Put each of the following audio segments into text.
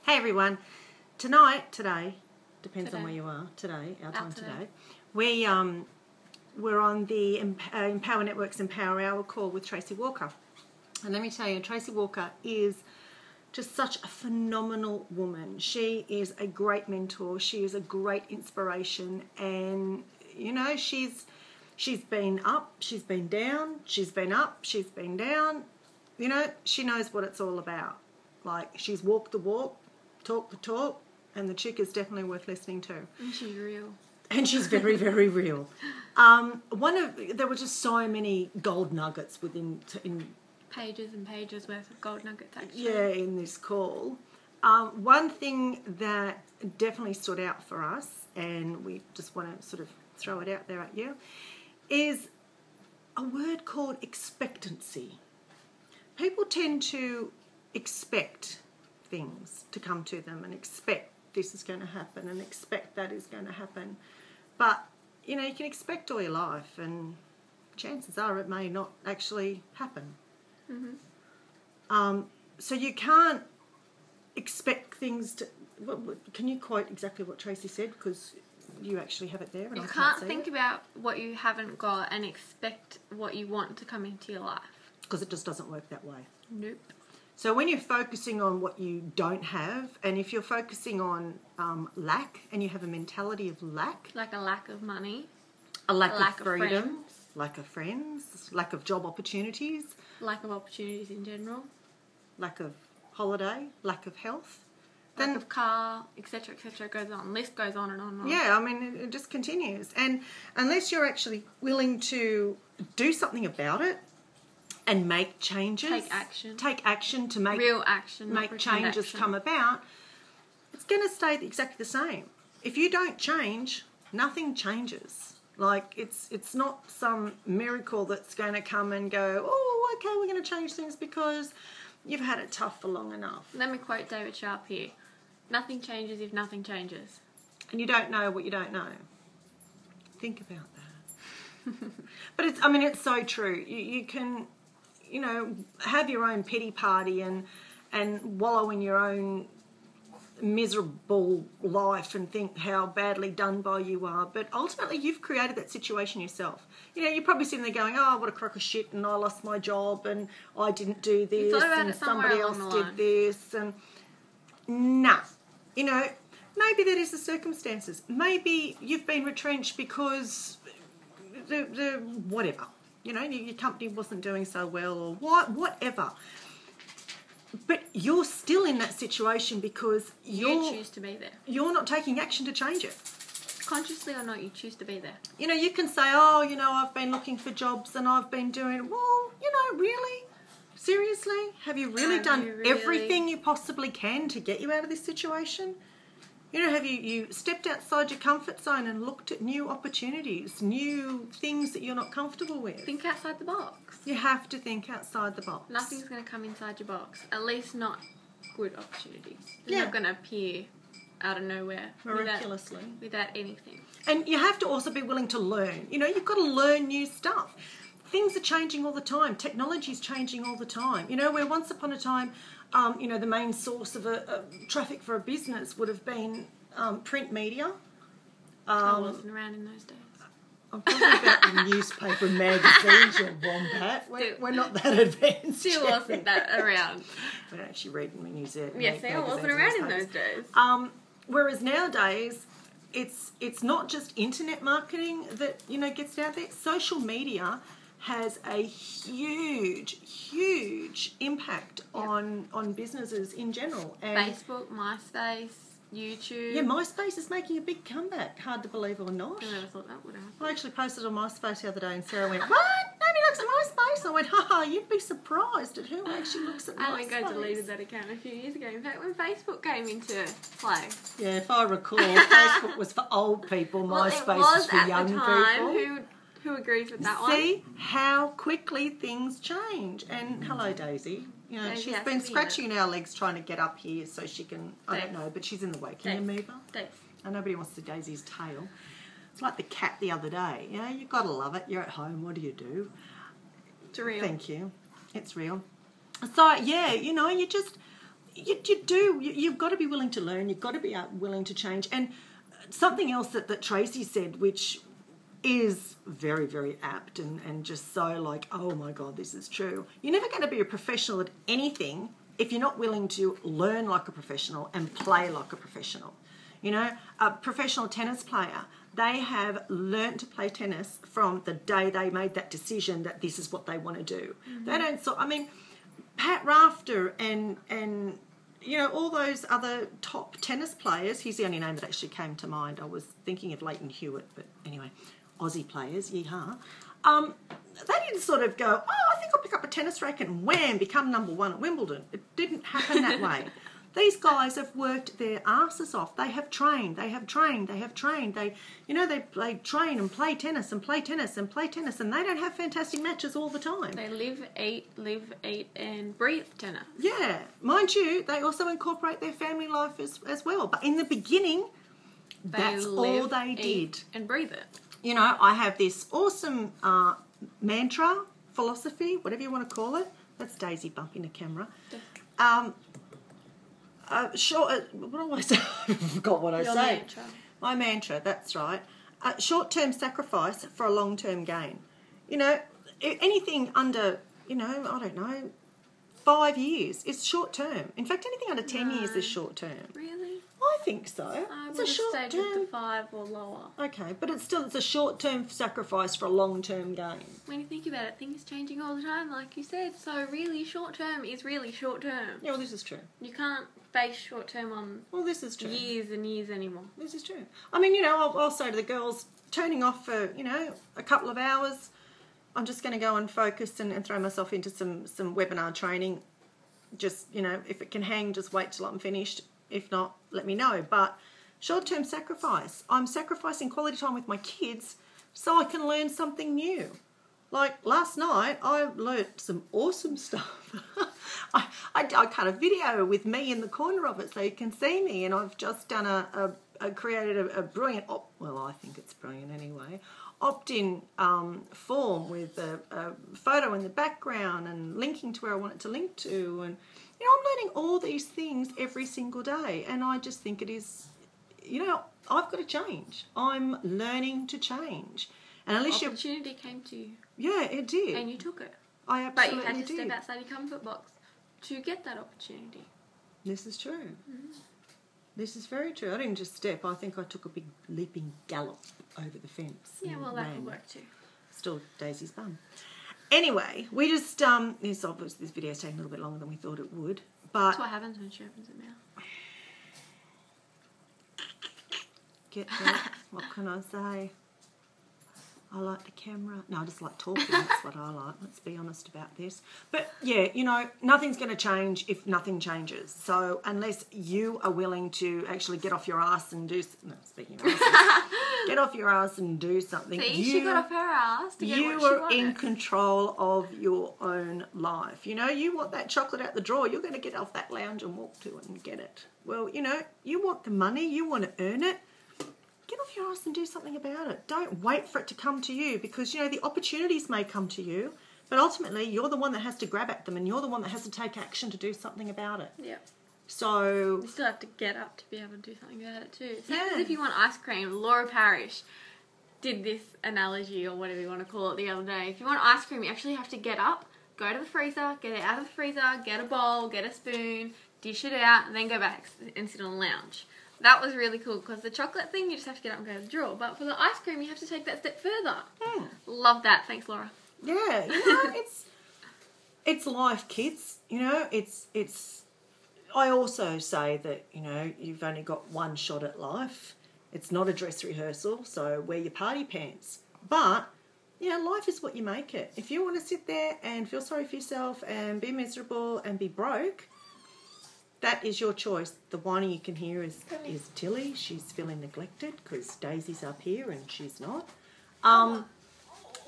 Hey everyone, today, depends on where you are, our time today, we're on the Empower Networks Empower Hour call with Tracy Walker. And let me tell you, Tracy Walker is just such a phenomenal woman. She is a great mentor, she is a great inspiration, and you know, she's been up, she's been down, she's been up, she's been down. You know, she knows what it's all about. Like, she's walked the walk, talk the talk, and the chick is definitely worth listening to. And she's real. And she's very, very real. There were just so many gold nuggets in pages and pages worth of gold nuggets, actually. Yeah, in this call. One thing that definitely stood out for us, and we just want to sort of throw it out there at you, is a word called expectancy. People tend to expect things to come to them and expect this is going to happen and expect that is going to happen. But, you know, you can expect all your life and chances are it may not actually happen. Mm-hmm. So you can't expect things to... Can you quote exactly what Tracy said? Because you actually have it there and you I can't see think it. about what you haven't got and expect what you want to come into your life. Because it just doesn't work that way. Nope. So when you're focusing on what you don't have, and if you're focusing on lack, and you have a mentality of lack... Like a lack of money. A lack of freedom. Of friends. Lack of friends. Lack of job opportunities. Lack of opportunities in general. Lack of holiday. Lack of health. Lack of car, etc., etc. goes on. List goes on and on and on. Yeah, I mean, it just continues. And unless you're actually willing to do something about it, and make changes. Take action to make... Real action. Make changes come about. It's going to stay exactly the same. If you don't change, nothing changes. Like, it's not some miracle that's going to come and go, oh, okay, we're going to change things because you've had it tough for long enough. Let me quote David Sharp here. Nothing changes if nothing changes. And you don't know what you don't know. Think about that. But it's so true. You can... You know, have your own pity party and wallow in your own miserable life and think how badly done by you are. But ultimately, you've created that situation yourself. You know, you're probably sitting there going, oh, what a crock of shit, and I lost my job, and I didn't do this, and somebody else did this. And nah, you know, maybe that is the circumstances. Maybe you've been retrenched because the whatever. You know, your company wasn't doing so well or whatever. But you're still in that situation because you choose to be there. You're not taking action to change it. Consciously or not, you choose to be there. You know, you can say, oh, you know, I've been looking for jobs and I've been doing... Well, you know, really? Seriously? Have you really done everything you possibly can to get you out of this situation? You know, have you stepped outside your comfort zone and looked at new opportunities, new things that you're not comfortable with? Think outside the box. You have to think outside the box. Nothing's going to come inside your box. At least not good opportunities. They're not going to appear out of nowhere. Miraculously. Without anything. And you have to also be willing to learn. You know, you've got to learn new stuff. Things are changing all the time. Technology is changing all the time. You know, where once upon a time... you know, the main source of traffic for a business would have been print media. I wasn't around in those days. I'm talking about the newspaper magazines, you wombat. We're not that advanced. Still wasn't that around. I don't actually read news. Yes, I wasn't around in those days. Whereas nowadays, it's not just internet marketing that, you know, gets out there. Social media has a huge impact on businesses in general. And Facebook, MySpace, YouTube. Yeah, MySpace is making a big comeback, hard to believe or not. I never thought that would happen. I actually posted on MySpace the other day and Sarah went, what? Nobody looks at MySpace? I went, haha, you'd be surprised at who actually looks at MySpace. I think I deleted that account a few years ago. In fact, when Facebook came into play. Yeah, if I recall, Facebook was for old people, MySpace was for young people. Who agrees with that one? See how quickly things change. And hello, Daisy. You know, she's been scratching our legs trying to get up here so she can... I don't know, but she's in the way. Can you move her? Dave. And nobody wants to see Daisy's tail. It's like the cat the other day. You know, you've got to love it. You're at home. What do? It's real. Thank you. It's real. So, yeah, you know, you just... you've got to be willing to learn. You've got to be willing to change. And something else that Tracy said, which is very, very apt and just so like, oh my God, this is true. You're never going to be a professional at anything if you're not willing to learn like a professional and play like a professional. You know, a professional tennis player, they have learnt to play tennis from the day they made that decision that this is what they want to do. Mm-hmm. They don't. I mean, Pat Rafter and you know, all those other top tennis players. He's the only name that actually came to mind. I was thinking of Leighton Hewitt, but anyway, Aussie players, yeehaw. They didn't sort of go, oh, I think I'll pick up a tennis racket and wham, become number one at Wimbledon. It didn't happen that way. These guys have worked their asses off. They have trained. They train and play tennis and play tennis and play tennis, and they don't have fantastic matches all the time. They live, eat, and breathe tennis. Yeah. Mind you, they also incorporate their family life as well. But in the beginning, that's all they did. Eat, and breathe it. You know, I have this awesome mantra, philosophy, whatever you want to call it. That's Daisy bumping the camera. What do I say? I forgot what I say. Mantra. My mantra, that's right. Short-term sacrifice for a long-term gain. You know, anything under, you know, I don't know, 5 years is short-term. In fact, anything under 10 years is short-term. Really? I think so. I It's would a have short-term. stayed with the 5 or lower. Okay, but it's a short-term sacrifice for a long-term gain. When you think about it, things changing all the time, like you said. So really, short-term is really short-term. Yeah, well, this is true. You can't base short-term on This is true. years and years anymore. This is true. I mean, you know, I'll say to the girls, turning off for, you know, a couple of hours, I'm just going to go and focus and throw myself into some webinar training. Just, you know, if it can hang, just wait till I'm finished. If not, let me know. But short-term sacrifice. I'm sacrificing quality time with my kids so I can learn something new. Like last night, I learnt some awesome stuff. I cut a video with me in the corner of it so you can see me, and I've just done created a brilliant, well, I think it's brilliant anyway, opt-in form with a photo in the background and linking to where I want it to link to, and you know, I'm learning all these things every single day, and I just think it is, you know, I've got to change. I'm learning to change. And Alicia, opportunity came to you. Yeah, it did. And you took it. I absolutely did. But you had to step outside your comfort box to get that opportunity. This is true. Mm-hmm. This is very true. I didn't just step. I think I took a big leaping gallop over the fence. Yeah, well, that could work too. Still Daisy's bum. Anyway, we just, this video is taking a little bit longer than we thought it would. But that's what happens when she opens her mouth. Get that? What can I say? I like the camera. No, I just like talking. That's what I like. Let's be honest about this. But yeah, you know, nothing's going to change if nothing changes. So unless you are willing to actually get off your ass and do... No, speaking of asses, get off your ass and do something. See, she got off her ass to get what she wanted. You are in control of your own life. You know, you want that chocolate out the drawer, you're going to get off that lounge and walk to it and get it. Well, you know, you want the money, you want to earn it. Get off your ass and do something about it. Don't wait for it to come to you, because, you know, the opportunities may come to you, but ultimately you're the one that has to grab at them, and you're the one that has to take action to do something about it. Yeah. So... you still have to get up to be able to do something about it too. Same as if you want ice cream. Laura Parrish did this analogy, or whatever you want to call it, the other day. If you want ice cream, you actually have to get up, go to the freezer, get it out of the freezer, get a bowl, get a spoon, dish it out, and then go back and sit on the lounge. That was really cool, because the chocolate thing, you just have to get up and go to the drawer. But for the ice cream, you have to take that step further. Love that. Thanks, Laura. Yeah, you know, it's life, kids. You know, it's. I also say that, you know, you've only got one shot at life. It's not a dress rehearsal, so wear your party pants. But, you know, life is what you make it. If you want to sit there and feel sorry for yourself and be miserable and be broke, that is your choice. The whining you can hear is Tilly. She's feeling neglected because Daisy's up here and she's not.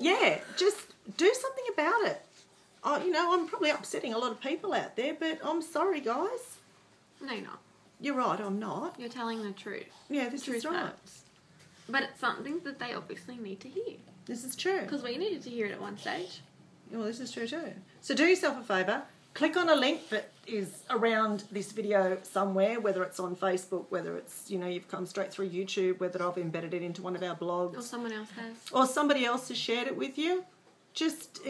Yeah, just do something about it. You know, I'm probably upsetting a lot of people out there, but I'm sorry, guys. No, you're not. You're right, I'm not. You're telling the truth. Yeah, this is right. Hurts. But it's something that they obviously need to hear. This is true. Because we needed to hear it at one stage. Well, this is true too. So do yourself a favour. click on a link that is around this video somewhere, whether it's on Facebook, whether it's, you've come straight through YouTube, whether I've embedded it into one of our blogs. Or someone else has. Or somebody else has shared it with you. Just,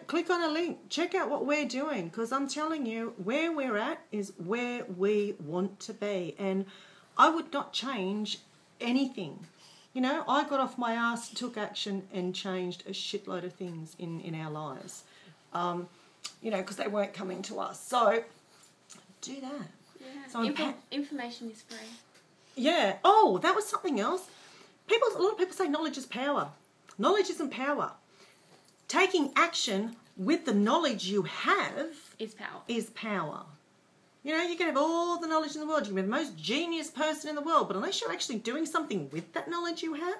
click on a link. Check out what we're doing, because I'm telling you, where we're at is where we want to be. And I would not change anything. I got off my ass, took action, and changed a shitload of things in our lives. Because they weren't coming to us. So, do that. Yeah. So information is free. Yeah. Oh, that was something else. A lot of people say knowledge is power. Knowledge isn't power. Taking action with the knowledge you have is power. You can have all the knowledge in the world. You can be the most genius person in the world, but unless you're actually doing something with that knowledge you have,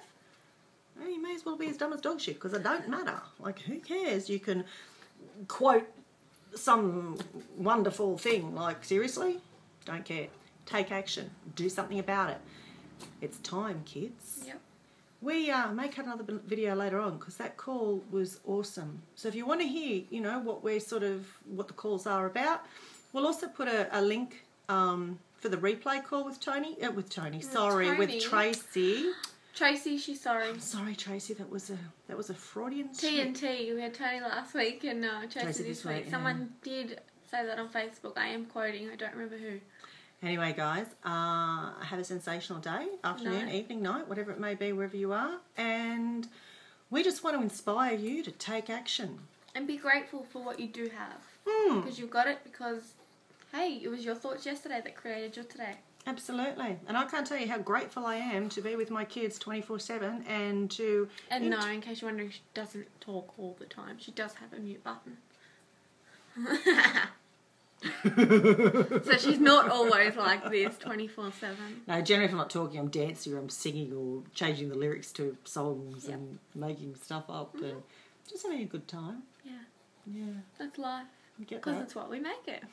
well, you may as well be as dumb as dog shit, because it don't matter. Like, who cares? You can quote some wonderful thing. Like, seriously? Don't care. Take action. Do something about it. It's time, kids. Yep. We may cut another video later on, because that call was awesome. So if you want to hear, what the calls are about, we'll also put a link for the replay call with Tony. With Tracy. Tracy, she's sorry. I'm sorry, Tracy. That was a Freudian TNT. We had Tony last week and Tracy this week. Yeah. Someone did say that on Facebook. I am quoting. I don't remember who. Anyway, guys, have a sensational day, afternoon, evening, night, whatever it may be, wherever you are. And we just want to inspire you to take action. And be grateful for what you do have. Because you got it because, hey, it was your thoughts yesterday that created your today. Absolutely. And I can't tell you how grateful I am to be with my kids 24/7 and to... And no, in case you're wondering, she doesn't talk all the time. She does have a mute button. So she's not always like this 24/7. No, generally if I'm not talking, I'm dancing or I'm singing or changing the lyrics to songs and making stuff up and just having a good time. Yeah. That's life. Because it's what we make it.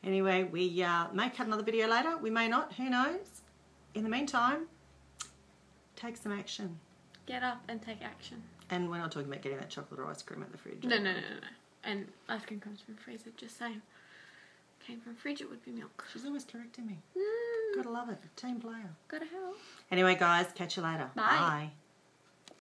Anyway, we may cut another video later. We may not. Who knows? In the meantime, take some action. Get up and take action. And we're not talking about getting that chocolate or ice cream at the fridge. No. And ice cream comes from freezer, just saying. Came from fridge, it would be milk. She's always correcting me. Gotta love it. Team player. Gotta help. Anyway, guys, catch you later. Bye.